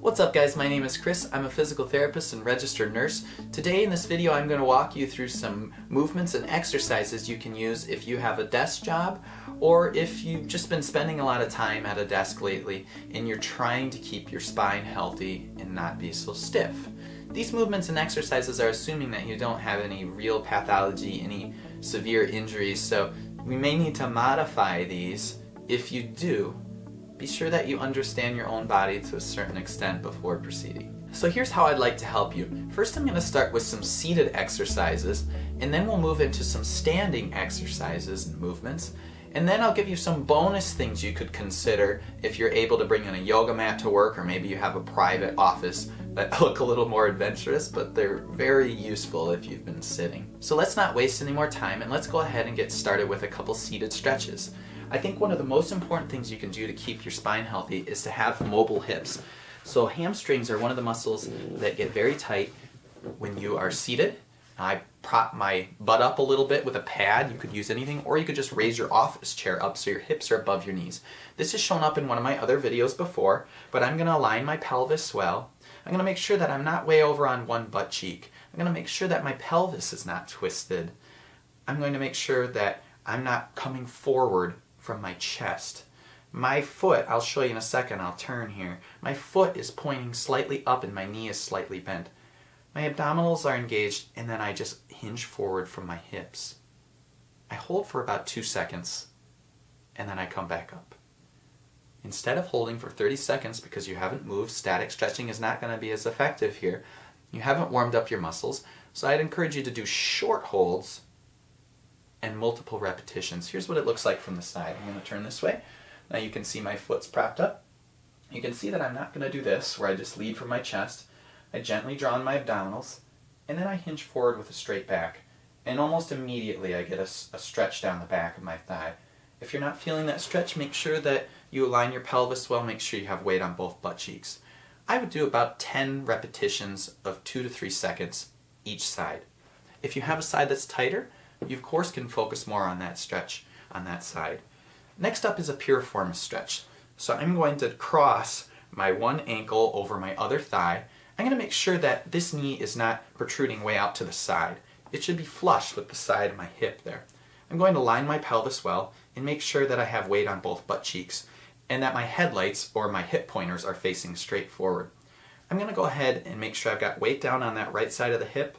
What's up guys, my name is Chris. I'm a physical therapist and registered nurse. Today in this video I'm going to walk you through some movements and exercises you can use if you have a desk job or if you've just been spending a lot of time at a desk lately and you're trying to keep your spine healthy and not be so stiff. These movements and exercises are assuming that you don't have any real pathology, any severe injuries, so we may need to modify these. If you do, be sure that you understand your own body to a certain extent before proceeding. So here's how I'd like to help you. First I'm going to start with some seated exercises, and then we'll move into some standing exercises and movements, and then I'll give you some bonus things you could consider if you're able to bring in a yoga mat to work, or maybe you have a private office that look a little more adventurous, but they're very useful if you've been sitting. So let's not waste any more time and let's go ahead and get started with a couple seated stretches. I think one of the most important things you can do to keep your spine healthy is to have mobile hips. So hamstrings are one of the muscles that get very tight when you are seated. I prop my butt up a little bit with a pad. You could use anything, or you could just raise your office chair up so your hips are above your knees. This has shown up in one of my other videos before, but I'm going to align my pelvis well. I'm going to make sure that I'm not way over on one butt cheek. I'm going to make sure that my pelvis is not twisted. I'm going to make sure that I'm not coming forward from my chest. My foot, I'll show you in a second, I'll turn here. My foot is pointing slightly up and my knee is slightly bent. My abdominals are engaged, and then I just hinge forward from my hips. I hold for about 2 seconds and then I come back up. Instead of holding for 30 seconds because you haven't moved, static stretching is not going to be as effective here. You haven't warmed up your muscles, so I'd encourage you to do short holds and multiple repetitions. Here's what it looks like from the side. I'm going to turn this way. Now you can see my foot's propped up. You can see that I'm not going to do this where I just lead from my chest. I gently draw in my abdominals, and then I hinge forward with a straight back. And almost immediately I get a stretch down the back of my thigh. If you're not feeling that stretch, make sure that you align your pelvis well. Make sure you have weight on both butt cheeks. I would do about 10 repetitions of 2 to 3 seconds each side. If you have a side that's tighter, you of course can focus more on that stretch on that side. Next up is a piriformis stretch. So I'm going to cross my one ankle over my other thigh. I'm going to make sure that this knee is not protruding way out to the side. It should be flush with the side of my hip there. I'm going to line my pelvis well and make sure that I have weight on both butt cheeks and that my headlights or my hip pointers are facing straight forward. I'm going to go ahead and make sure I've got weight down on that right side of the hip.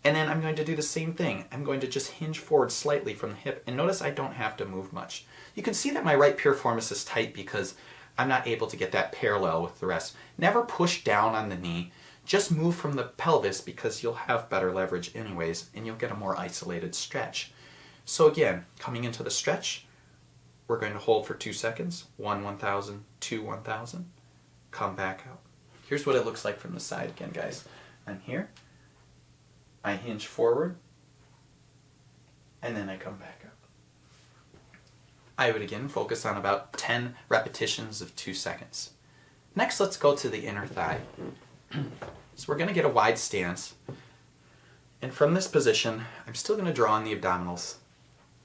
And then I'm going to do the same thing. I'm going to just hinge forward slightly from the hip, and notice I don't have to move much. You can see that my right piriformis is tight because I'm not able to get that parallel with the rest. Never push down on the knee. Just move from the pelvis because you'll have better leverage anyways, and you'll get a more isolated stretch. So again, coming into the stretch, we're going to hold for 2 seconds. 1, 1,000, 2, 1,000. Come back out. Here's what it looks like from the side again, guys. I'm here. I hinge forward, and then I come back up. I would again focus on about 10 repetitions of 2 seconds. Next, let's go to the inner thigh. So we're going to get a wide stance, and from this position, I'm still going to draw on the abdominals.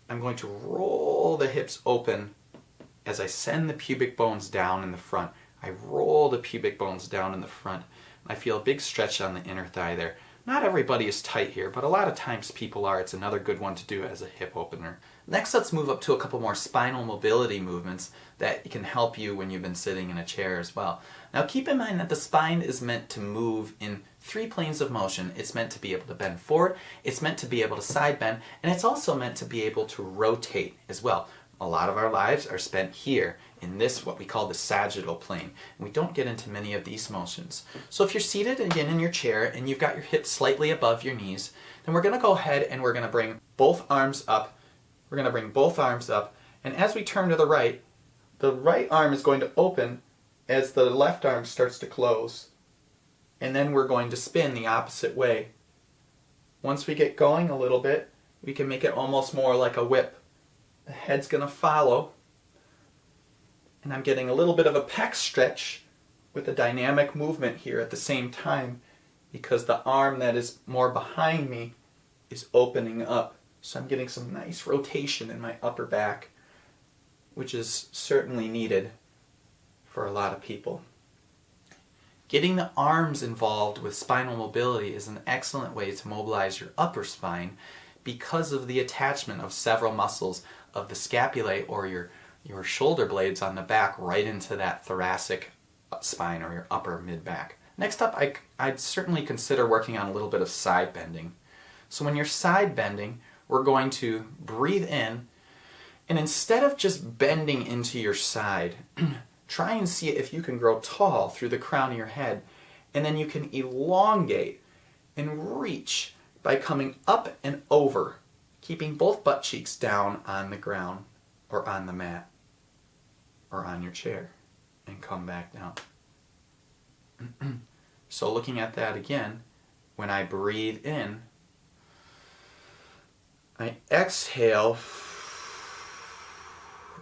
I'm going to roll the hips open as I send the pubic bones down in the front. I roll the pubic bones down in the front. I feel a big stretch on the inner thigh there. Not everybody is tight here, but a lot of times people are. It's another good one to do as a hip opener. Next, let's move up to a couple more spinal mobility movements that can help you when you've been sitting in a chair as well. Now keep in mind that the spine is meant to move in 3 planes of motion. It's meant to be able to bend forward, it's meant to be able to side bend, and it's also meant to be able to rotate as well. A lot of our lives are spent here in this, what we call the sagittal plane. And we don't get into many of these motions. So if you're seated again in your chair and you've got your hips slightly above your knees, then we're going to go ahead and we're going to bring both arms up. We're going to bring both arms up. And as we turn to the right arm is going to open as the left arm starts to close. And then we're going to spin the opposite way. Once we get going a little bit, we can make it almost more like a whip. The head's going to follow, and I'm getting a little bit of a pec stretch with a dynamic movement here at the same time because the arm that is more behind me is opening up. So I'm getting some nice rotation in my upper back, which is certainly needed for a lot of people. Getting the arms involved with spinal mobility is an excellent way to mobilize your upper spine because of the attachment of several muscles of the scapulae or your shoulder blades on the back right into that thoracic spine or your upper mid-back. Next up, I'd certainly consider working on a little bit of side bending. So when you're side bending, we're going to breathe in, and instead of just bending into your side, try and see if you can grow tall through the crown of your head, and then you can elongate and reach by coming up and over, keeping both butt cheeks down on the ground or on the mat or on your chair, and come back down. So looking at that again, when I breathe in, I exhale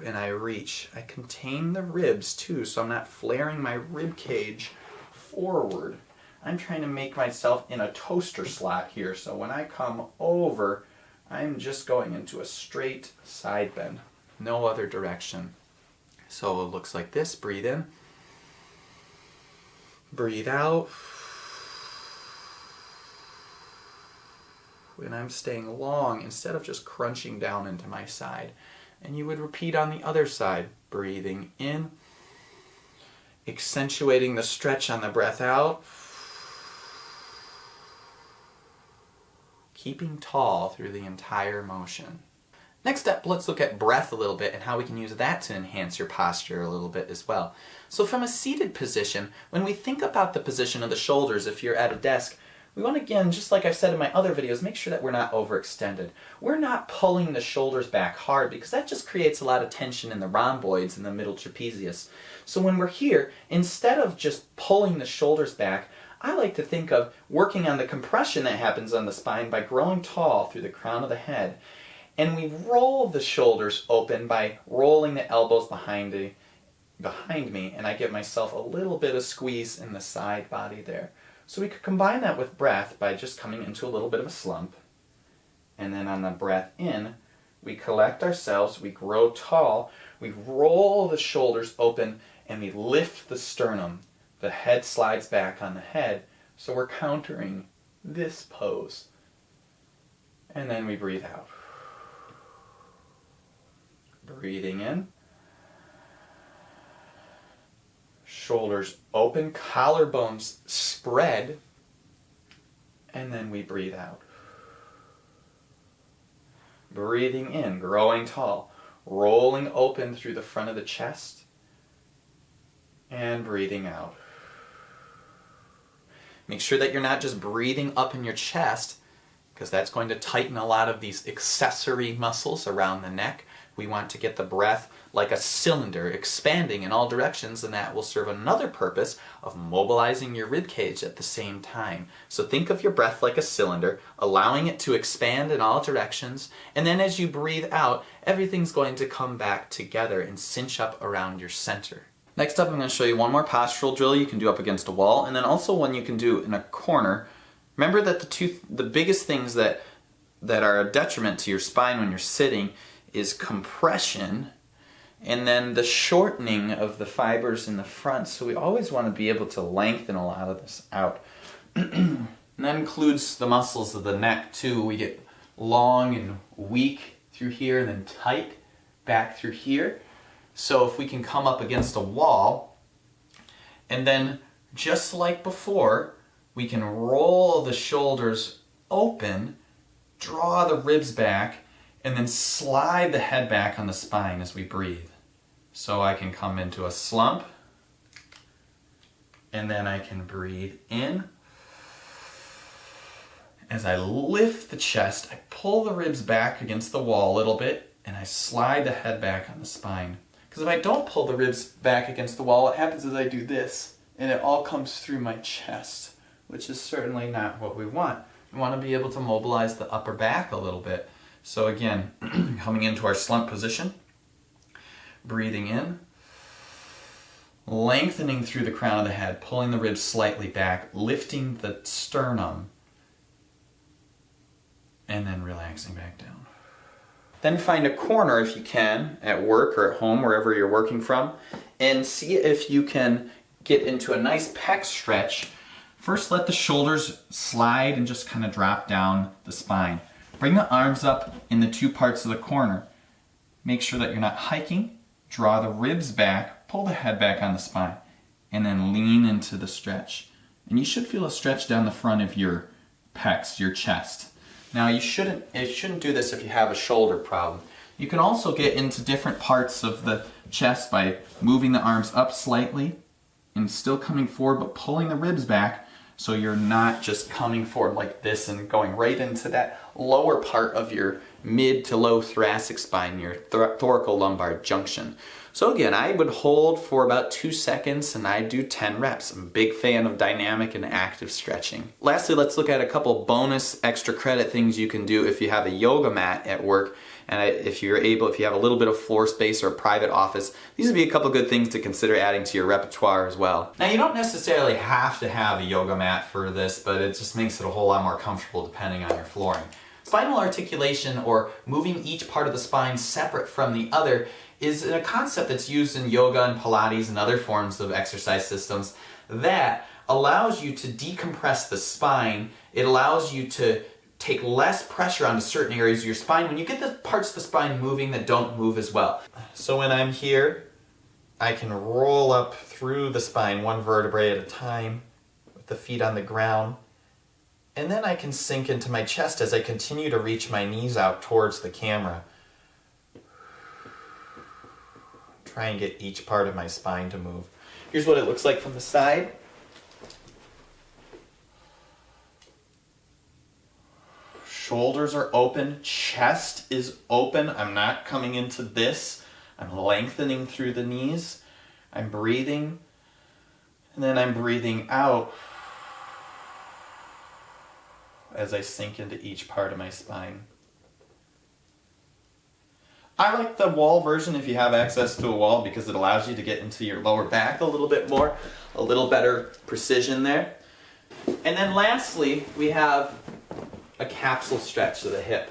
and I reach. I contain the ribs too, so I'm not flaring my rib cage forward. I'm trying to make myself in a toaster slot here, so when I come over, I'm just going into a straight side bend, no other direction. So it looks like this. Breathe in, breathe out, and I'm staying long instead of just crunching down into my side. And you would repeat on the other side, breathing in, accentuating the stretch on the breath out, keeping tall through the entire motion. Next up, let's look at breath a little bit and how we can use that to enhance your posture a little bit as well. So from a seated position, when we think about the position of the shoulders, if you're at a desk, we want to, again, just like I've said in my other videos, make sure that we're not overextended. We're not pulling the shoulders back hard because that just creates a lot of tension in the rhomboids and the middle trapezius. So when we're here, instead of just pulling the shoulders back, I like to think of working on the compression that happens on the spine by growing tall through the crown of the head. And we roll the shoulders open by rolling the elbows behind me, and I give myself a little bit of squeeze in the side body there. So we could combine that with breath by just coming into a little bit of a slump. And then on the breath in, we collect ourselves, we grow tall, we roll the shoulders open, and we lift the sternum. The head slides back on the head, so we're countering this pose. And then we breathe out. Breathing in. Shoulders open, collarbones spread, and then we breathe out. Breathing in, growing tall, rolling open through the front of the chest, and breathing out. Make sure that you're not just breathing up in your chest, because that's going to tighten a lot of these accessory muscles around the neck. We want to get the breath like a cylinder expanding in all directions, and that will serve another purpose of mobilizing your rib cage at the same time. So think of your breath like a cylinder, allowing it to expand in all directions, and then as you breathe out, everything's going to come back together and cinch up around your center. Next up, I'm going to show you one more postural drill you can do up against a wall, and then also one you can do in a corner. Remember that the biggest things that are a detriment to your spine when you're sitting is compression and then the shortening of the fibers in the front. So we always want to be able to lengthen a lot of this out. And that includes the muscles of the neck too. We get long and weak through here and then tight back through here. So if we can come up against a wall, and then just like before, we can roll the shoulders open, draw the ribs back, and then slide the head back on the spine as we breathe. So I can come into a slump, and then I can breathe in. As I lift the chest, I pull the ribs back against the wall a little bit, and I slide the head back on the spine. Because if I don't pull the ribs back against the wall, what happens is I do this, and it all comes through my chest, which is certainly not what we want. We want to be able to mobilize the upper back a little bit. So again, coming into our slump position, breathing in, lengthening through the crown of the head, pulling the ribs slightly back, lifting the sternum, and then relaxing back down. Then find a corner if you can, at work or at home, wherever you're working from, and see if you can get into a nice pec stretch, first let the shoulders slide and just kind of drop down the spine. Bring the arms up in the two parts of the corner. Make sure that you're not hiking. Draw the ribs back, pull the head back on the spine, and then lean into the stretch. And you should feel a stretch down the front of your pecs, your chest. Now you shouldn't do this if you have a shoulder problem. You can also get into different parts of the chest by moving the arms up slightly and still coming forward, but pulling the ribs back so you're not just coming forward like this and going right into that lower part of your mid to low thoracic spine, your thoracolumbar junction. So again, I would hold for about 2 seconds and I do 10 reps. I'm a big fan of dynamic and active stretching. Lastly, let's look at a couple bonus extra credit things you can do if you have a yoga mat at work. And if you have a little bit of floor space or a private office, these would be a couple good things to consider adding to your repertoire as well. Now you don't necessarily have to have a yoga mat for this, but it just makes it a whole lot more comfortable depending on your flooring. Spinal articulation, or moving each part of the spine separate from the other, is a concept that's used in yoga and Pilates and other forms of exercise systems that allows you to decompress the spine. It allows you to take less pressure onto certain areas of your spine when you get the parts of the spine moving that don't move as well. So when I'm here, I can roll up through the spine one vertebrae at a time with the feet on the ground. And then I can sink into my chest as I continue to reach my knees out towards the camera. Try and get each part of my spine to move. Here's what it looks like from the side. Shoulders are open, chest is open. I'm not coming into this. I'm lengthening through the knees. I'm breathing, and then I'm breathing out as I sink into each part of my spine. I like the wall version if you have access to a wall because it allows you to get into your lower back a little bit more, a little better precision there. And then lastly, we have a capsule stretch of the hip.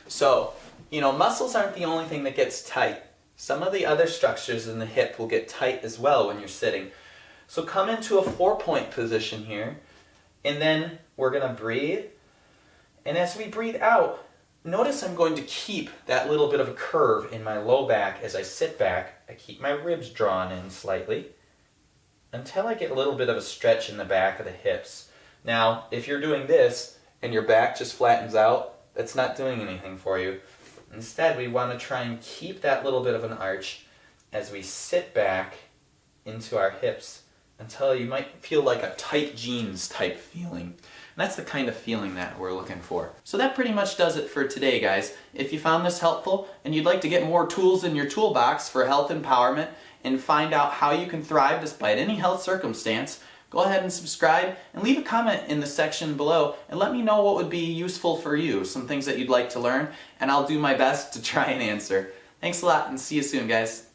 So, muscles aren't the only thing that gets tight. Some of the other structures in the hip will get tight as well when you're sitting. So come into a 4-point position here, and then we're going to breathe. And as we breathe out, notice I'm going to keep that little bit of a curve in my low back as I sit back. I keep my ribs drawn in slightly until I get a little bit of a stretch in the back of the hips. Now, if you're doing this and your back just flattens out, that's not doing anything for you. Instead, we want to try and keep that little bit of an arch as we sit back into our hips until you might feel like a tight jeans type feeling. And that's the kind of feeling that we're looking for. So that pretty much does it for today, guys. If you found this helpful and you'd like to get more tools in your toolbox for health empowerment and find out how you can thrive despite any health circumstance, go ahead and subscribe and leave a comment in the section below and let me know what would be useful for you, some things that you'd like to learn, and I'll do my best to try and answer. Thanks a lot and see you soon, guys.